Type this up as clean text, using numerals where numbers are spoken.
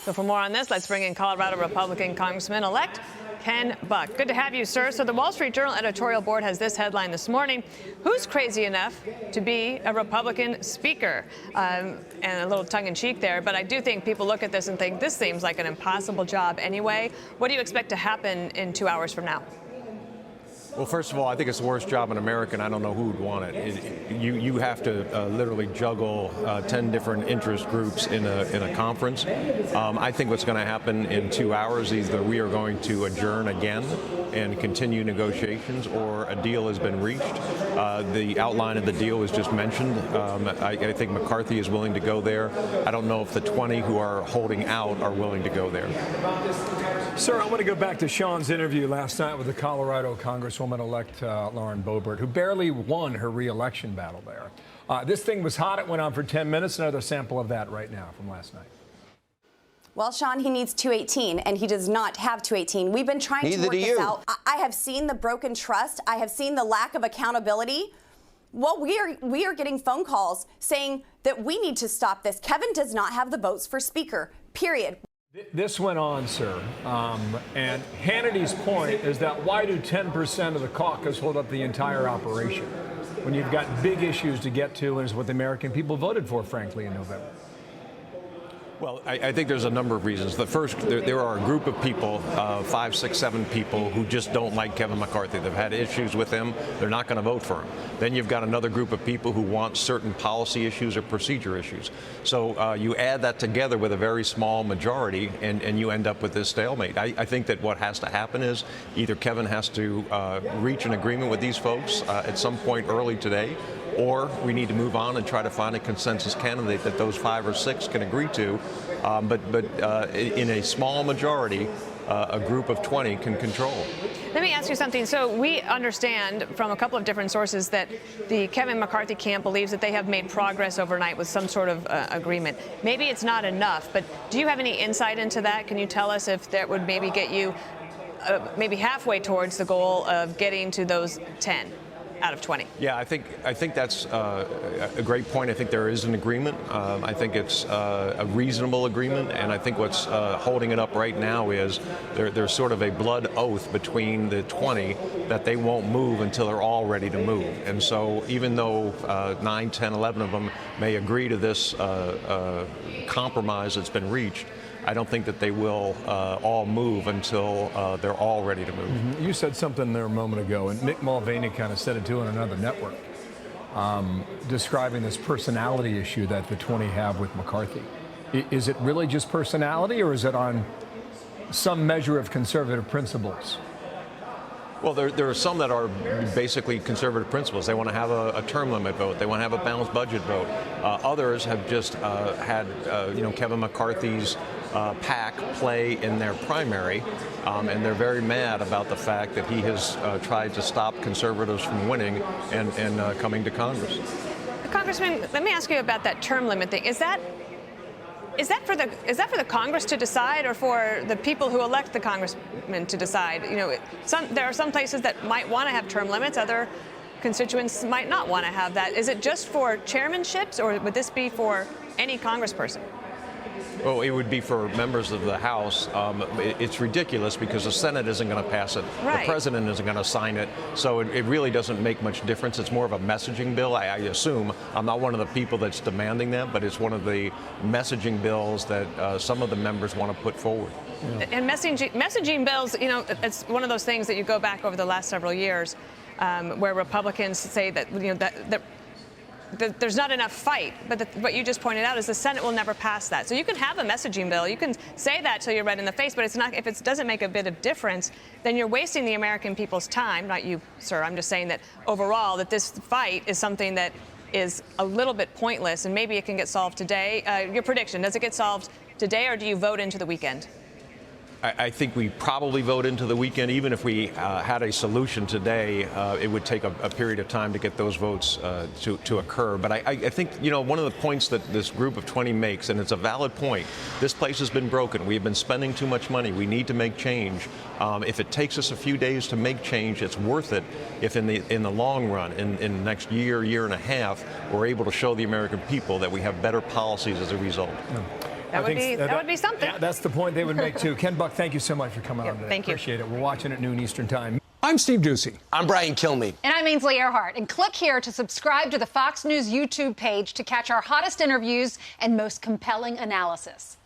So for more on this, let's bring in Colorado Republican Congressman-elect Ken Buck. Good to have you, sir. So the Wall Street Journal editorial board has this headline this morning: who's crazy enough to be a Republican speaker? And a little tongue-in-cheek there, but I do think people look at this and think this seems like an impossible job anyway. What do you expect to happen in 2 hours from now? Well, first of all, I think it's the worst job in America, and I don't know who would want it. You have to literally juggle 10 different interest groups in a conference. I think what's going to happen in 2 hours is either we are going to adjourn again and continue negotiations, or a deal has been reached. The outline of the deal was just mentioned. I think McCarthy is willing to go there. I don't know if the 20 who are holding out are willing to go there. Sir, I want to go back to Sean's interview last night with the Colorado Congresswoman-elect Lauren Boebert, who barely won her re-election battle there. This thing was hot. It went on for 10 minutes. Another sample of that right now from last night. Well, Sean, he needs 218, and he does not have 218. We've been trying to work this out. I have seen the broken trust. I have seen the lack of accountability. Well, we are getting phone calls saying that we need to stop this. Kevin does not have the votes for speaker, period. This went on, sir, and Hannity's point is that why do 10% of the caucus hold up the entire operation when you've got big issues to get to, and is what the American people voted for, frankly, in November? Well, I think there's a number of reasons. The first, there are a group of people, 5, 6, 7 people who just don't like Kevin McCarthy. They've had issues with him. They're not going to vote for him. Then you've got another group of people who want certain policy issues or procedure issues. So you add that together with a very small majority, and you end up with this stalemate. I think that what has to happen is either Kevin has to reach an agreement with these folks at some point early today, or we need to move on and try to find a consensus candidate that those 5 or 6 can agree to. But in a small majority, a group of 20 can control. Let me ask you something. So we understand from a couple of different sources that the Kevin McCarthy camp believes that they have made progress overnight with some sort of agreement. Maybe it's not enough, but do you have any insight into that? Can you tell us if that would maybe get you maybe halfway towards the goal of getting to those 10? Out of 20. Yeah, I think that's a great point. I think there is an agreement. I think it's a reasonable agreement, and I think what's holding it up right now is there's sort of a blood oath between the 20 that they won't move until they're all ready to move. And so even though 9, 10, 11 of them may agree to this compromise that's been reached, I don't think that they will all move until they're all ready to move. Mm-hmm. You said something there a moment ago, and Mick Mulvaney kind of said it too on another network, describing this personality issue that the 20 have with McCarthy. Is it really just personality, or is it on some measure of conservative principles? Well, there are some that are basically conservative principles. They want to have a term limit vote. They want to have a balanced budget vote. Others have just had, Kevin McCarthy's PAC play in their primary, and they're very mad about the fact that he has tried to stop conservatives from winning and coming to Congress. Congressman, let me ask you about that term limit thing. Is that for the Congress to decide, or for the people who elect the congressmen to decide? You know, there are some places that might want to have term limits. Other constituents might not want to have that. Is it just for chairmanships, or would this be for any congressperson? Well, it would be for members of the House. It's ridiculous because the Senate isn't going to pass it. Right. The president isn't going to sign it. So it really doesn't make much difference. It's more of a messaging bill, I assume. I'm not one of the people that's demanding that, but it's one of the messaging bills that some of the members want to put forward. Yeah. And messaging bills, you know, it's one of those things that you go back over the last several years where Republicans say that, you know, that there's not enough fight, but what you just pointed out is the Senate will never pass that. So you can have a messaging bill, you can say that till you're red in the face, but it's not, if it doesn't make a bit of difference, then you're wasting the American people's time. Not you, sir. I'm just saying that overall, that this fight is something that is a little bit pointless, and maybe it can get solved today. Your prediction, does it get solved today, or do you vote into the weekend? I think we probably vote into the weekend. Even if we had a solution today, it would take a period of time to get those votes to occur. But I think, you know, one of the points that this group of 20 makes, and it's a valid point, this place has been broken. We've been spending too much money. We need to make change. If it takes us a few days to make change, it's worth it if in the long run, in the next year, year and a half, we're able to show the American people that we have better policies as a result. Yeah. That would be something. Yeah, that's the point they would make, too. Ken Buck, thank you so much for coming on today. Thank you. Appreciate it. We're watching at noon Eastern Time. I'm Steve Ducey. I'm Brian Kilmeade. And I'm Ainsley Earhart. And click here to subscribe to the Fox News YouTube page to catch our hottest interviews and most compelling analysis.